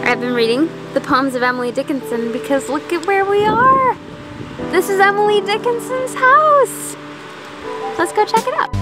I've been reading the poems of Emily Dickinson because look at where we are! This is Emily Dickinson's house! Let's go check it out.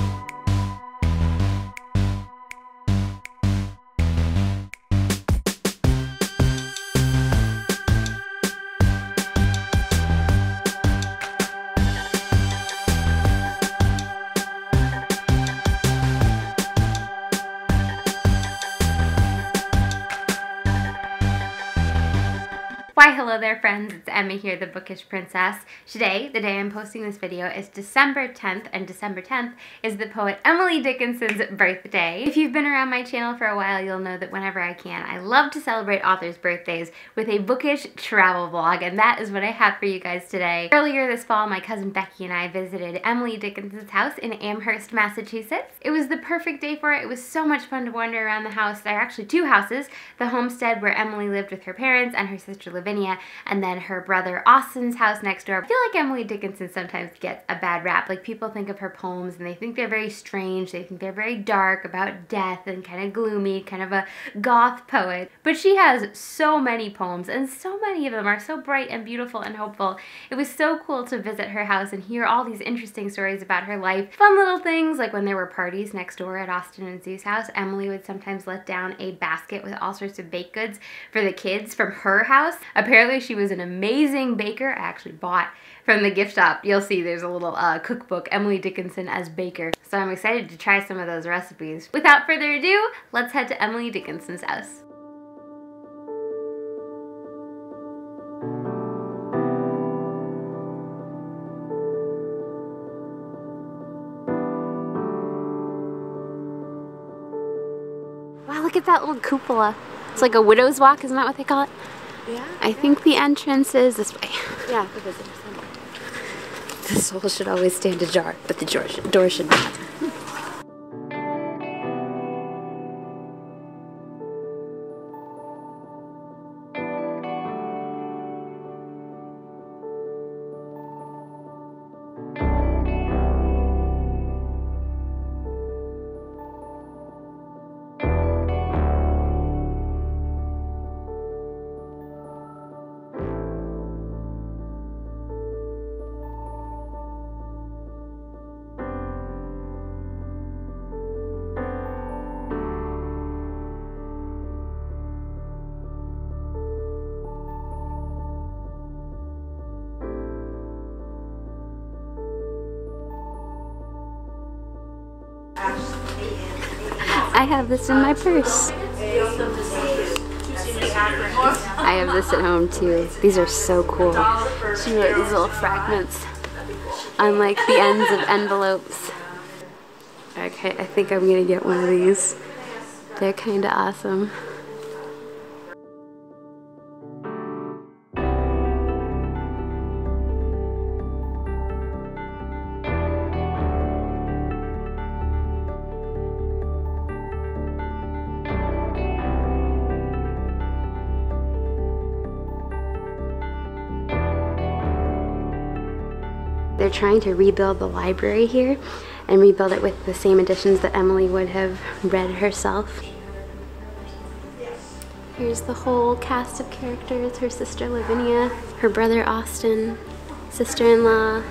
Why hello there friends, it's Emma here, the Bookish Princess. Today, the day I'm posting this video, is December 10th, and December 10th is the poet Emily Dickinson's birthday. If you've been around my channel for a while, you'll know that whenever I can, I love to celebrate authors' birthdays with a bookish travel vlog, and that is what I have for you guys today. Earlier this fall, my cousin Becky and I visited Emily Dickinson's house in Amherst, Massachusetts. It was the perfect day for it. It was so much fun to wander around the house. There are actually two houses, the homestead where Emily lived with her parents and her sister Lavinia, and then her brother Austin's house next door. I feel like Emily Dickinson sometimes gets a bad rap. Like, people think of her poems and they think they're very strange, they think they're very dark, about death and kind of gloomy, kind of a goth poet. But she has so many poems, and so many of them are so bright and beautiful and hopeful. It was so cool to visit her house and hear all these interesting stories about her life. Fun little things, like when there were parties next door at Austin and Zeus' house, Emily would sometimes let down a basket with all sorts of baked goods for the kids from her house. Apparently she was an amazing baker. I actually bought from the gift shop. You'll see there's a little cookbook, Emily Dickinson as Baker. So I'm excited to try some of those recipes. Without further ado, let's head to Emily Dickinson's house. Wow, look at that little cupola. It's like a widow's walk, isn't that what they call it? Yeah. I think the entrance is this way. Yeah, the visitor center. The soul should always stand ajar, but the door should not. I have this in my purse. I have this at home too. These are so cool. She wrote these little fragments on like the ends of envelopes. Okay, I think I'm gonna get one of these. They're kinda awesome. They're trying to rebuild the library here and rebuild it with the same editions that Emily would have read herself. Here's the whole cast of characters: her sister Lavinia, her brother Austin, sister-in-law.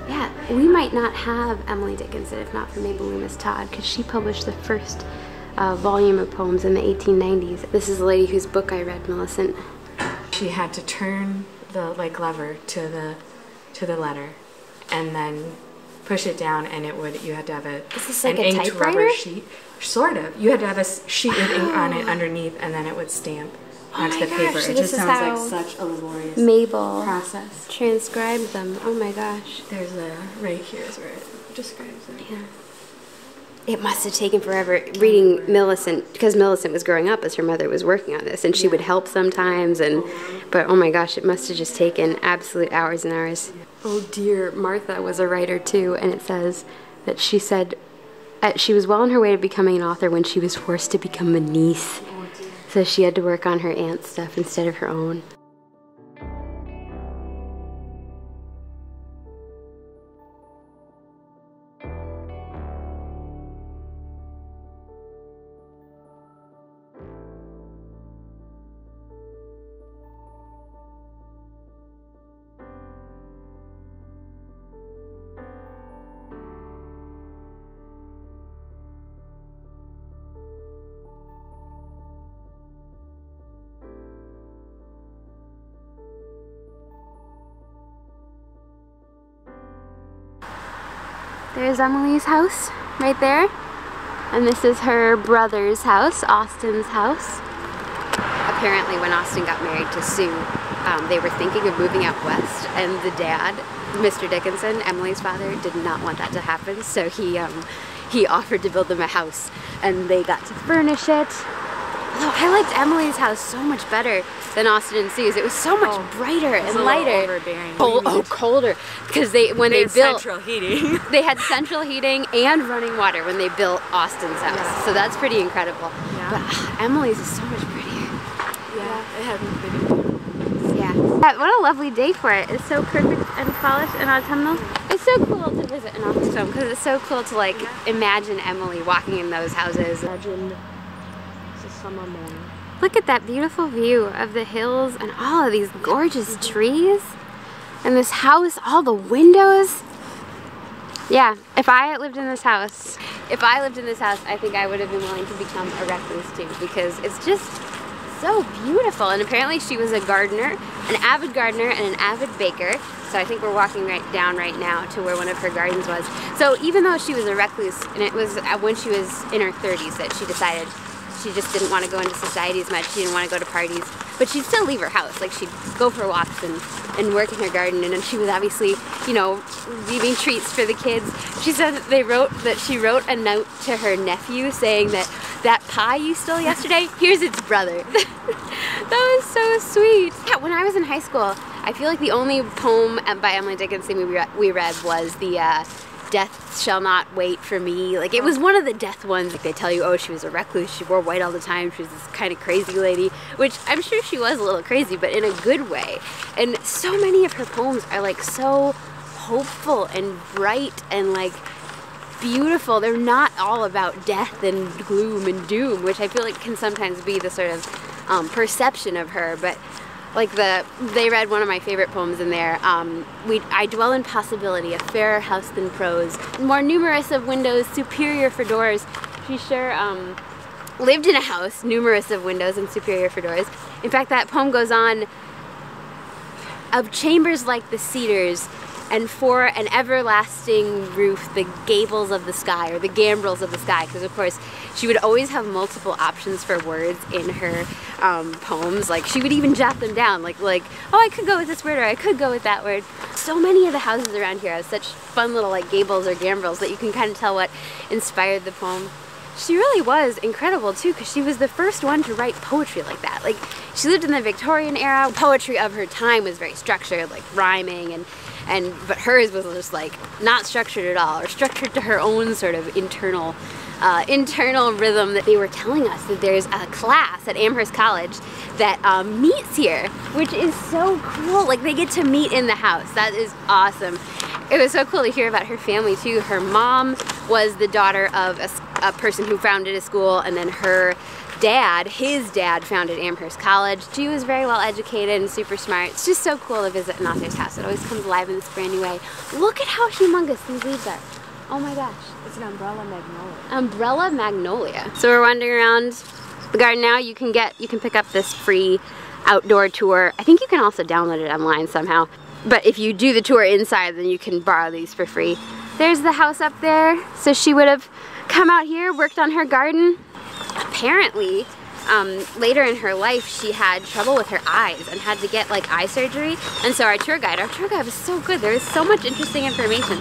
Yeah, we might not have Emily Dickinson if not for Mabel Loomis Todd, because she published the first volume of poems in the 1890s. This is the lady whose book I read, Millicent. She had to turn the lever to the letter and then push it down, and it would, you had to have an inked rubber sheet. Sort of. You had to have a sheet with ink on it underneath, and then it would stamp onto the paper. So it just sounds like such a laborious process. Transcribed them. Oh my gosh. There's a, right here is where it describes it. Yeah. It must have taken forever reading Millicent, because Millicent was growing up as her mother was working on this, and she would help sometimes, and but oh my gosh, it must have just taken absolute hours and hours. Oh dear, Martha was a writer too, and it says that she said she was well on her way to becoming an author when she was forced to become a niece, so she had to work on her aunt's stuff instead of her own. There's Emily's house right there. And this is her brother's house, Austin's house. Apparently when Austin got married to Sue, they were thinking of moving out west, and the dad, Mr. Dickinson, Emily's father, did not want that to happen, so he offered to build them a house, and they got to furnish it. Although I liked Emily's house so much better than Austin and Sue's. It was so much brighter and lighter. Colder. Because when they built central heating. They had central heating and running water when they built Austin's house. Yeah. So that's pretty incredible. Yeah. But Emily's is so much prettier. Yeah, it had been. Yeah. What a lovely day for it. It's so perfect and polished and autumnal. It's so cool to visit an Austin home because it's so cool to like imagine Emily walking in those houses. Imagine it's a summer morning. Look at that beautiful view of the hills and all of these gorgeous trees. And this house, all the windows. Yeah, if I lived in this house, I think I would have been willing to become a recluse too, because it's just so beautiful. And apparently she was a gardener, an avid gardener and an avid baker. So I think we're walking down right now to where one of her gardens was. So even though she was a recluse, and it was when she was in her 30s that she decided she just didn't want to go into society as much, she didn't want to go to parties, but she'd still leave her house. Like she'd go for walks and work in her garden, and then she was obviously, you know, leaving treats for the kids. She said that she wrote a note to her nephew saying that pie you stole yesterday, here's its brother. That was so sweet. Yeah, when I was in high school, I feel like the only poem by Emily Dickinson we read was the Death Shall Not Wait for Me. Like it was one of the death ones. Like they tell you, oh, she was a recluse, she wore white all the time, she was this kind of crazy lady, which I'm sure she was a little crazy, but in a good way. And so many of her poems are like so hopeful and bright and like beautiful. They're not all about death and gloom and doom, which I feel like can sometimes be the sort of perception of her, but like they read one of my favorite poems in there. I dwell in possibility, a fairer house than prose, more numerous of windows, superior for doors. She sure lived in a house, numerous of windows and superior for doors. In fact, that poem goes on, of chambers like the cedars, and for an everlasting roof, the gables of the sky, or the gambrels of the sky, because of course she would always have multiple options for words in her poems. Like she would even jot them down, like oh, I could go with this word, or I could go with that word. So many of the houses around here have such fun little like gables or gambrels that you can kind of tell what inspired the poem. She really was incredible too, because she was the first one to write poetry like that. Like she lived in the Victorian era. Poetry of her time was very structured, like rhyming, but hers was just like not structured at all, or structured to her own sort of internal rhythm. That they were telling us that there's a class at Amherst College that meets here, which is so cool. Like they get to meet in the house. That is awesome. It was so cool to hear about her family too. Her mom was the daughter of a person who founded a school, and then his dad founded Amherst College. She was very well educated and super smart. It's just so cool to visit an author's house. It always comes alive in this brand new way. Look at how humongous these leaves are. Oh my gosh. It's an umbrella magnolia. Umbrella magnolia. So we're wandering around the garden now. You can pick up this free outdoor tour. I think you can also download it online somehow. But if you do the tour inside, then you can borrow these for free. There's the house up there. So she would have come out here, worked on her garden. Apparently, later in her life, she had trouble with her eyes and had to get like eye surgery. And so our tour guide was so good. There was so much interesting information.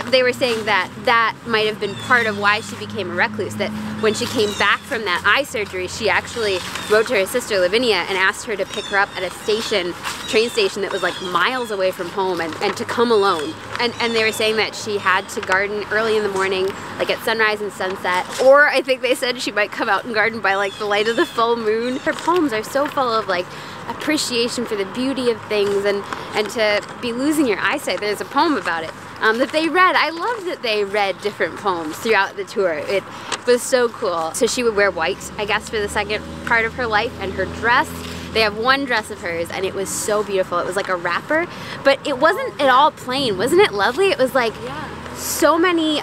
They were saying that might have been part of why she became a recluse, that when she came back from that eye surgery, she actually wrote to her sister Lavinia and asked her to pick her up at a train station that was like miles away from home, and to come alone. And they were saying that she had to garden early in the morning, like at sunrise and sunset, or I think they said she might come out and garden by like the light of the full moon. Her poems are so full of like appreciation for the beauty of things, and to be losing your eyesight. There's a poem about it that they read. I love that they read different poems throughout the tour. It was so cool. So she would wear white, I guess, for the second part of her life, and her dress, they have one dress of hers, and it was so beautiful. It was like a wrapper, but it wasn't at all plain. Wasn't it lovely? It was like so many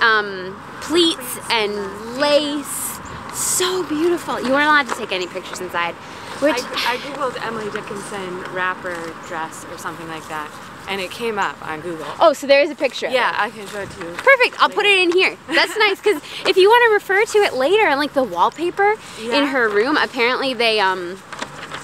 pleats and lace. So beautiful. You weren't allowed to take any pictures inside. Which I googled Emily Dickinson wrapper dress or something like that. and it came up on Google. Oh, so there is a picture of it. Yeah, I can show it to you. Perfect. I'll put it in here. That's nice, because if you want to refer to it later, and like the wallpaper in her room, apparently they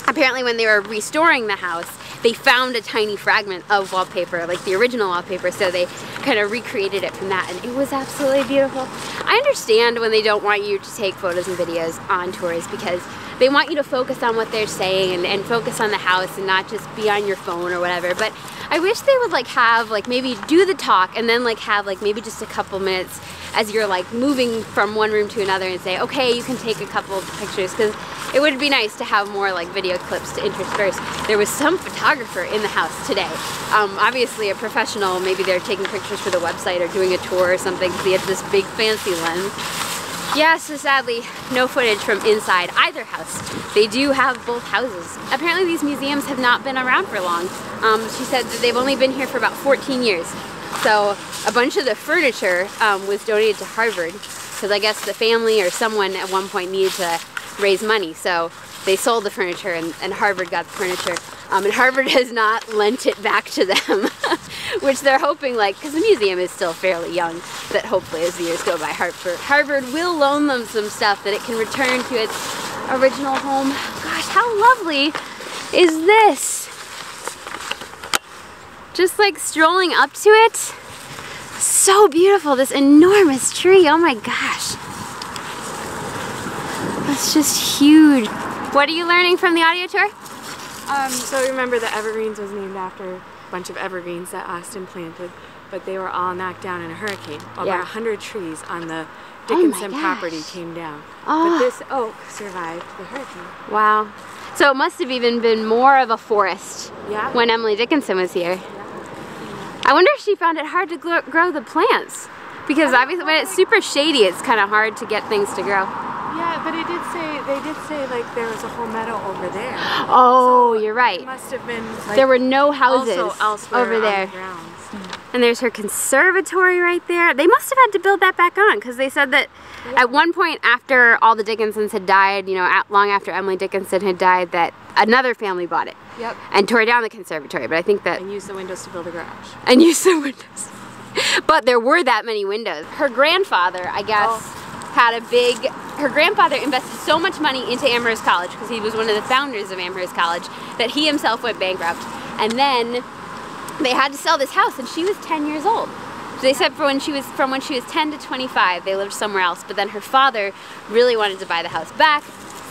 apparently when they were restoring the house, they found a tiny fragment of wallpaper, like the original wallpaper, so they kind of recreated it from that, and it was absolutely beautiful. I understand when they don't want you to take photos and videos on tours, because they want you to focus on what they're saying and focus on the house and not just be on your phone or whatever, but I wish they would like have like maybe do the talk and then like have like maybe just a couple minutes as you're like moving from one room to another and say, okay, you can take a couple of pictures, because it would be nice to have more like video clips to intersperse. There was some photographer in the house today. Obviously a professional, maybe they're taking pictures for the website or doing a tour or something, because he had this big fancy lens. Yeah, so sadly, no footage from inside either house. They do have both houses. Apparently these museums have not been around for long. She said that they've only been here for about 14 years. So a bunch of the furniture was donated to Harvard, because I guess the family or someone at one point needed to raise money. So they sold the furniture and Harvard got the furniture. And Harvard has not lent it back to them, which they're hoping, like, because the museum is still fairly young, that hopefully as the years go by, Harvard will loan them some stuff that it can return to its original home. Gosh, how lovely is this? Just like strolling up to it. So beautiful, this enormous tree, oh my gosh. That's just huge. What are you learning from the audio tour? So remember the evergreens was named after a bunch of evergreens that Austin planted, but they were all knocked down in a hurricane. Over 100 trees on the Dickinson property came down. But this oak survived the hurricane. Wow. So it must have even been more of a forest when Emily Dickinson was here. I wonder if she found it hard to grow the plants, because obviously when it's super shady, it's kind of hard to get things to grow. Yeah, but they did say like there was a whole meadow over there. Oh, so you're right. It must have been like, there were no houses over there. On the grounds. And there's her conservatory right there. They must have had to build that back on, because they said that at one point after all the Dickinsons had died, you know, long after Emily Dickinson had died, that another family bought it. Yep. And tore down the conservatory, but I think that... And used the windows to build a garage. And used the windows. But there were that many windows. Her grandfather, I guess, had a big... Her grandfather invested so much money into Amherst College, because he was one of the founders of Amherst College, that he himself went bankrupt. And then they had to sell this house, and she was 10 years old. So they said from when she was 10 to 25, they lived somewhere else. But then her father really wanted to buy the house back,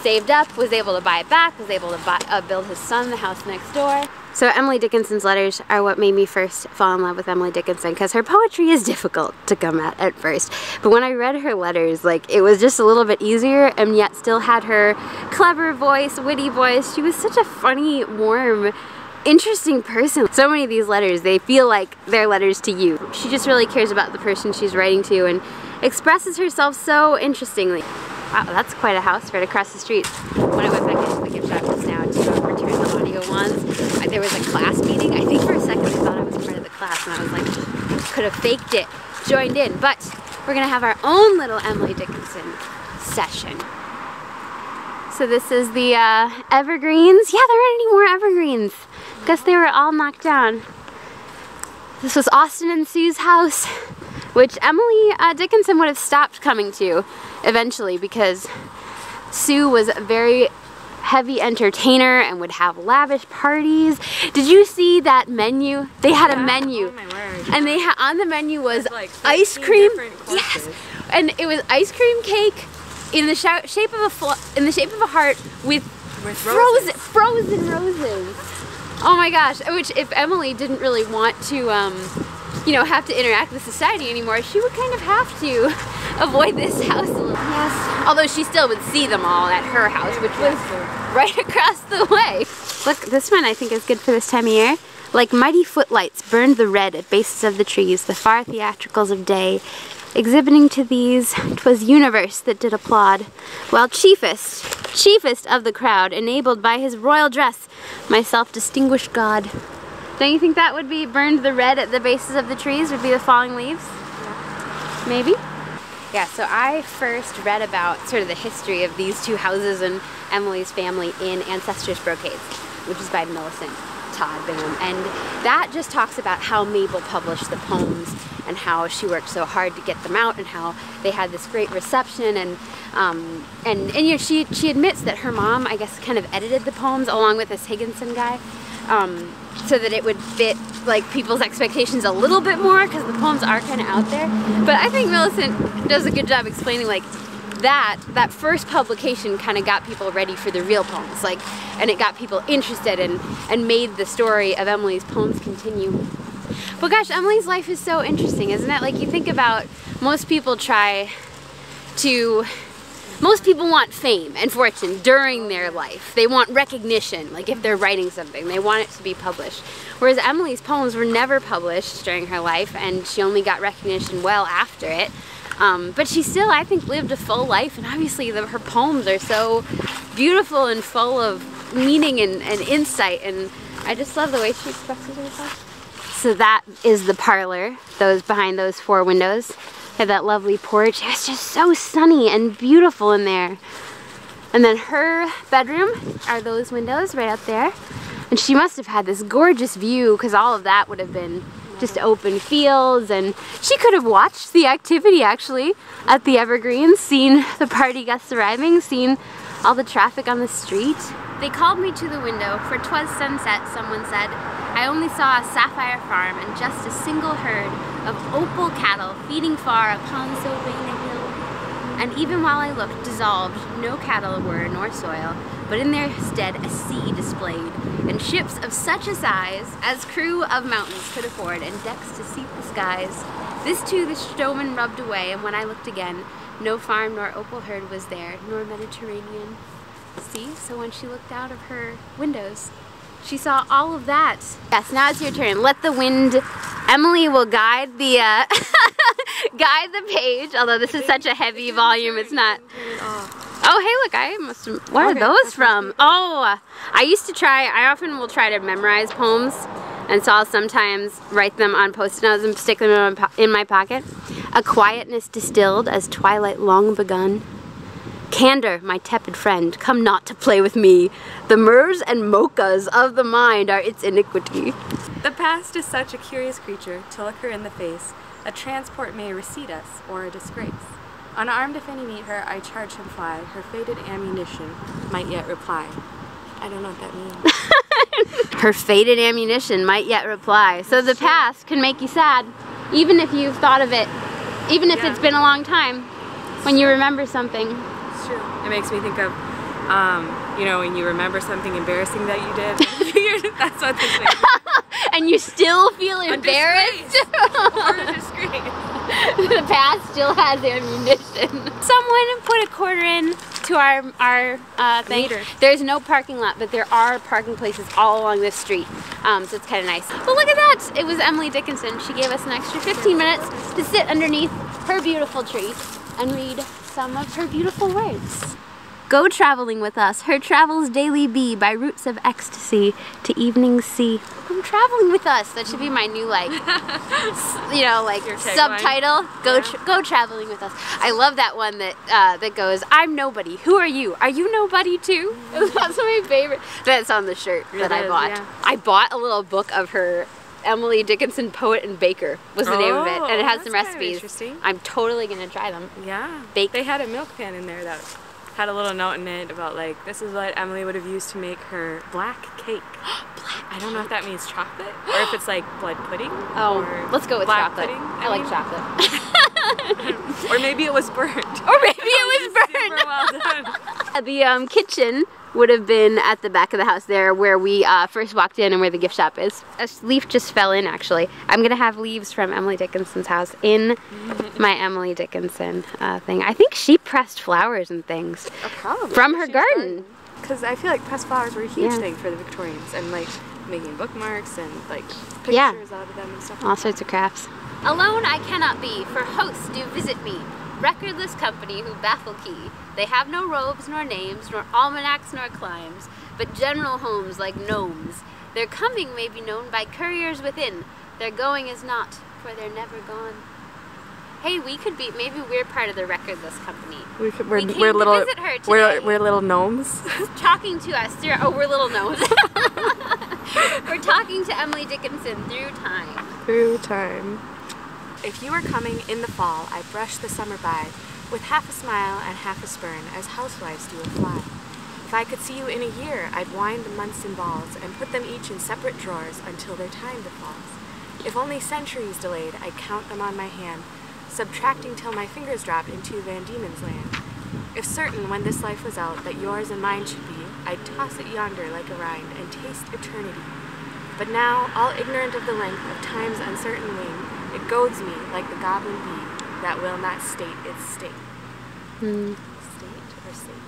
saved up, was able to buy it back, was able to build his son the house next door. So Emily Dickinson's letters are what made me first fall in love with Emily Dickinson, because her poetry is difficult to come at first. But when I read her letters, like, it was just a little bit easier, and yet still had her clever voice, witty voice. She was such a funny, warm, interesting person. So many of these letters, they feel like they're letters to you. She just really cares about the person she's writing to and expresses herself so interestingly. Wow, that's quite a house right across the street. When I went back into the gift shop just now to return the audio wands, there was a class meeting. I think for a second I thought I was part of the class, and I was like, could have faked it, joined in. But we're gonna have our own little Emily Dickinson session. So this is the evergreens. Yeah, there aren't any more evergreens. Guess they were all knocked down. This was Austin and Sue's house, which Emily Dickinson would have stopped coming to eventually, because Sue was a very heavy entertainer and would have lavish parties. Did you see that menu? They had a menu. Oh my word. And they on the menu was like ice cream. Yes. And it was ice cream cake in the shape of a heart with frozen roses. Oh my gosh, which if Emily didn't really want to, you know, have to interact with society anymore, she would kind of have to avoid this house a little. Yes. Although she still would see them all at her house, which was right across the way. Look, this one I think is good for this time of year. Like mighty footlights burned the red at bases of the trees, the far theatricals of day, exhibiting to these 'twas universe that did applaud, while chiefest of the crowd, enabled by his royal dress, myself distinguished God. Don't you think that would be burned the red at the bases of the trees, would be the falling leaves? Yeah. Maybe? Yeah, so I first read about sort of the history of these two houses and Emily's family in Ancestors Brocades, which is by Millicent Todd Bam, and that just talks about how Mabel published the poems and how she worked so hard to get them out and how they had this great reception, and you know, she admits that her mom, I guess, kind of edited the poems along with this Higginson guy, so that it would fit like people's expectations a little bit more, because the poems are kind of out there. But I think Millicent does a good job explaining like that first publication kind of got people ready for the real poems, like, and it got people interested and made the story of Emily's poems continue. But gosh, Emily's life is so interesting, isn't it? Like, you think about, most people want fame and fortune during their life. They want recognition, like if they're writing something, they want it to be published. Whereas Emily's poems were never published during her life, and she only got recognition well after it. But she still, I think, lived a full life, and obviously her poems are so beautiful and full of meaning and insight, and I just love the way she expresses herself. So that is the parlor, behind those 4 windows. They have that lovely porch. It's just so sunny and beautiful in there. And then her bedroom are those windows right out there. And she must have had this gorgeous view, because all of that would have been just open fields, and she could have watched the activity actually at the Evergreens, seen the party guests arriving, seen all the traffic on the street. They called me to the window, for 'twas sunset, someone said. I only saw a sapphire farm and just a single herd of opal cattle feeding far upon so vain a hill. And even while I looked, dissolved, no cattle were nor soil, but in their stead a sea displayed, and ships of such a size as crew of mountains could afford, and decks to seat the skies. This too the showman rubbed away, and when I looked again, no farm nor opal herd was there, nor Mediterranean. See, so when she looked out of her windows, she saw all of that. Yes, now it's your turn. Let the wind. Emily will guide the guide the page. Although this is such a heavy volume, it's not. Oh, hey, look! I must. What are those from? Oh, I often will try to memorize poems, and so I'll sometimes write them on Post-it notes and stick them in my pocket. A quietness distilled as twilight long begun. Candor, my tepid friend, come not to play with me. The myrrhs and mochas of the mind are its iniquity. The past is such a curious creature to look her in the face. A transport may recede us, or a disgrace. Unarmed if any meet her, I charge him fly. Her faded ammunition might yet reply. I don't know what that means. Her faded ammunition might yet reply. So the past can make you sad, even if you've thought of it, even if it's been a long time, when you remember something. True. It makes me think of, you know, when you remember something embarrassing that you did. That's what this means. And you still feel embarrassed? Or a disgrace. The past still has ammunition. Someone put a quarter in to our thing. Meter. There's no parking lot, but there are parking places all along this street. So it's kind of nice. But look at that! It was Emily Dickinson. She gave us an extra 15 minutes to sit underneath her beautiful tree and read some of her beautiful words. Go traveling with us, her travels daily be, by routes of ecstasy to evening's sea. Come traveling with us. That should be my new, like, you know, like, subtitle. Go traveling with us. I love that one that that goes, I'm nobody. Who are you? Are you nobody too? That's my favorite. That's on the shirt that I bought. Yeah. I bought a little book of her. Emily Dickinson, Poet and Baker was the name of it, and it has some recipes. Interesting. I'm totally gonna try them. Yeah. Bake. They had a milk pan in there that had a little note in it about, like, this is what Emily would have used to make her black cake. Black. I don't know if that means chocolate or if it's like blood pudding. Oh, let's go with chocolate. Pudding. I like chocolate. Or maybe it was burnt. Or maybe it was burnt. Super well done. The kitchen would have been at the back of the house there where we first walked in and where the gift shop is. A leaf just fell in, actually. I'm gonna have leaves from Emily Dickinson's house in my Emily Dickinson thing. I think she pressed flowers and things from her garden. Because I feel like pressed flowers were a huge thing for the Victorians, and like making bookmarks and like pictures out of them and stuff. All sorts of crafts. Alone I cannot be, for hosts do visit me. Recordless company who baffle key. They have no robes nor names, nor almanacs nor climes, but general homes like gnomes. Their coming may be known by couriers within. Their going is not, for they're never gone. Hey, we could be, maybe we're part of the Recordless company. We're little, visit her today. We're little gnomes. Talking to us through, oh, we're little gnomes. We're talking to Emily Dickinson through time. Through time. If you were coming in the fall, I'd brush the summer by with half a smile and half a spurn, as housewives do a fly. If I could see you in a year, I'd wind the months in balls and put them each in separate drawers until their time befalls. If only centuries delayed, I'd count them on my hand, subtracting till my fingers dropped into Van Diemen's land. If certain, when this life was out, that yours and mine should be, I'd toss it yonder like a rind and taste eternity. But now, all ignorant of the length of time's uncertain wing, it goads me like the goblin bee that will not state its state. State or state?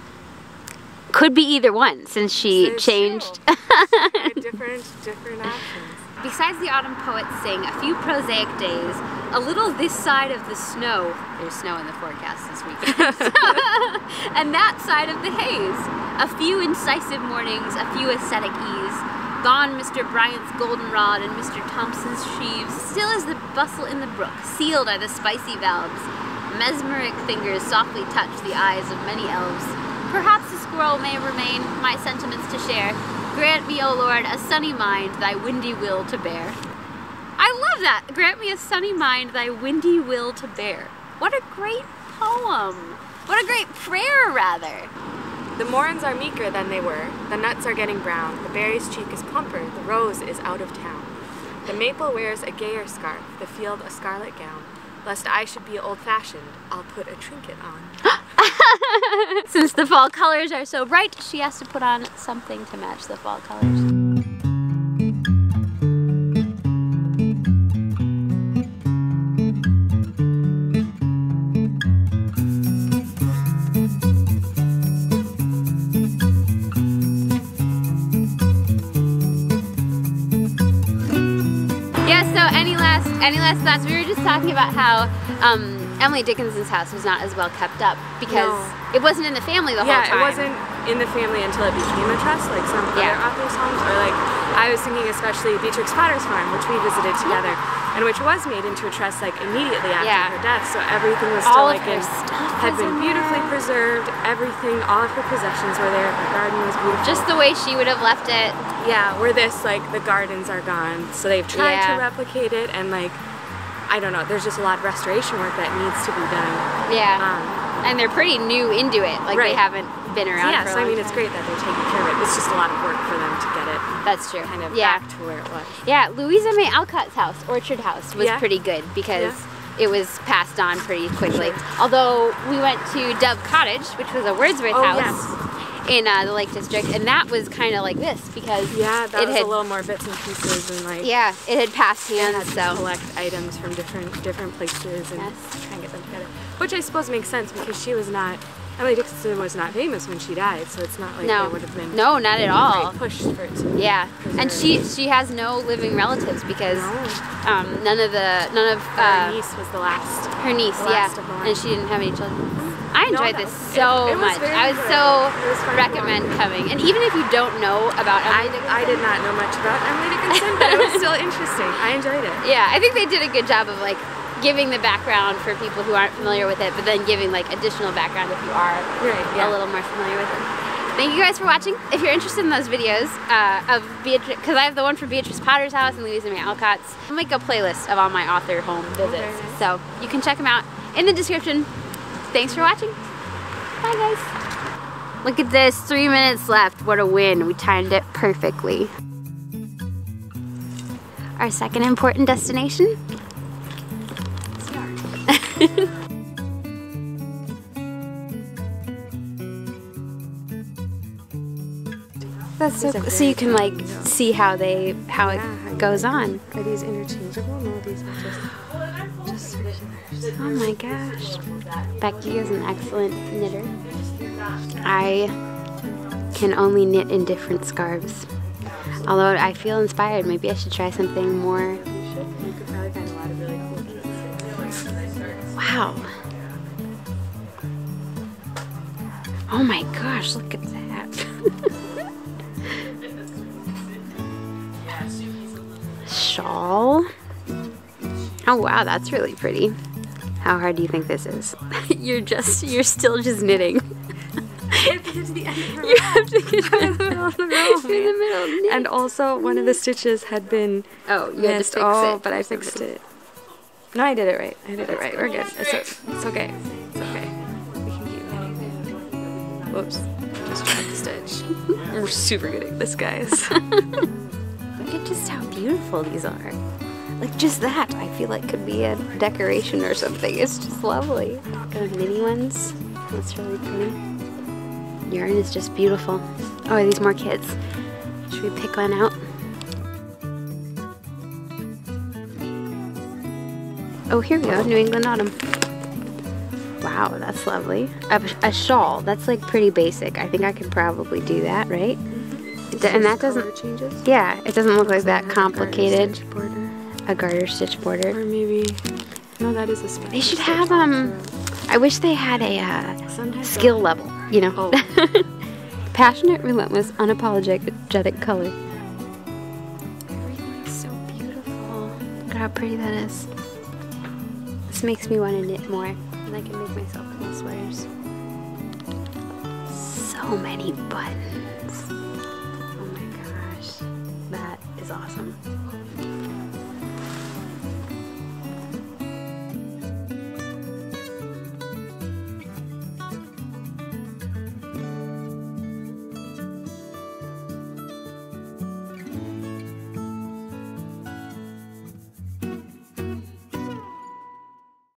Could be either one, since she changed. different options. Besides the autumn poets sing a few prosaic days, a little this side of the snow, there's snow in the forecast this weekend, and that side of the haze. A few incisive mornings, a few ascetic ease. Gone Mr. Bryant's goldenrod and Mr. Thompson's sheaves. Still is the bustle in the brook, sealed are the spicy valves. Mesmeric fingers softly touch the eyes of many elves. Perhaps a squirrel may remain, my sentiments to share. Grant me, O Lord, a sunny mind, thy windy will to bear. I love that! Grant me a sunny mind, thy windy will to bear. What a great poem! What a great prayer, rather! The morns are meeker than they were, the nuts are getting brown, the berry's cheek is plumper, the rose is out of town. The maple wears a gayer scarf, the field a scarlet gown. Lest I should be old-fashioned, I'll put a trinket on. Since the fall colors are so bright, she has to put on something to match the fall colors. Yeah, so any last thoughts? We were just talking about how Emily Dickinson's house was not as well kept up because it wasn't in the family the whole time. Yeah, it wasn't in the family until it became a trust, like some other authors' homes. Or like, I was thinking especially Beatrix Potter's farm, which we visited together, and which was made into a trust like immediately after her death. So everything was still like had been beautifully preserved. Everything, all of her possessions were there. Her garden was beautiful. Just the way she would have left it. Yeah, where this, like, the gardens are gone. So they've tried to replicate it, and like, I don't know, there's just a lot of restoration work that needs to be done. Yeah, and they're pretty new into it, like they haven't been around for a long time. I mean, it's great that they're taking care of it. It's just a lot of work for them to get it kind of back to where it was. Yeah, Louisa May Alcott's house, Orchard House, was pretty good because it was passed on pretty quickly. Although we went to Dove Cottage, which was a Wordsworth house. In the Lake District, and that was kind of like this because that was a little more bits and pieces and like it had passed hands, so collect items from different places and try and get them together, which I suppose makes sense because she was not Emily Dickinson was not famous when she died, so it's not like there would have been not at all push for it to and she has no living relatives because none of her niece was the last. Her niece, and she didn't have any children. I enjoyed this so much. I would so recommend coming. And even if you don't know about Emily Dickinson. I did not know much about Emily Dickinson, but it was still interesting. I enjoyed it. Yeah, I think they did a good job of like giving the background for people who aren't familiar with it, but then giving like additional background if you are a little more familiar with it. Thank you guys for watching. If you're interested in those videos of Beatrix, because I have the one for Beatrix Potter's house and Louisa May Alcott's, I'll make a playlist of all my author home visits. So you can check them out in the description. Thanks for watching. Bye guys. Look at this, 3 minutes left. What a win. We timed it perfectly. Our second important destination. That's so cool. So you can like see how it goes on. Are these interchangeable? No, these are just oh my gosh. Becky is an excellent knitter. I can only knit in different scarves. Although I feel inspired, maybe I should try something more. You should. You could probably find a lot of really cool pieces. Wow. Oh my gosh, look at that. Shawl. Oh wow, that's really pretty. How hard do you think this is? You're still just knitting. You have to get to the end of the row. You have to get to the middle of the row. in the middle. And also, one of the stitches had been you missed. had to fix it. But I fixed it. No, I did it right. I did it right. We're good. It's okay. It's okay. We can keep going. Whoops. Just tried to stitch. We're super good at this, guys. Look at just how beautiful these are. Like just that, I feel like could be a decoration or something. It's just lovely. Got mini ones. That's really pretty. Yarn is just beautiful. Oh, are these more kids? Should we pick one out? Oh, here we go, New England Autumn. Wow, that's lovely. A shawl, that's like pretty basic. I think I could probably do that, right? And that doesn't, yeah, it doesn't look like that complicated. A garter stitch border. Or maybe, no, that is a special. They should have, I wish they had a skill level, you know. Oh. Passionate, relentless, unapologetic color. Everything is so beautiful. Look at how pretty that is. This makes me want to knit more, and I can make myself little sweaters. So many buttons. Oh my gosh, that is awesome.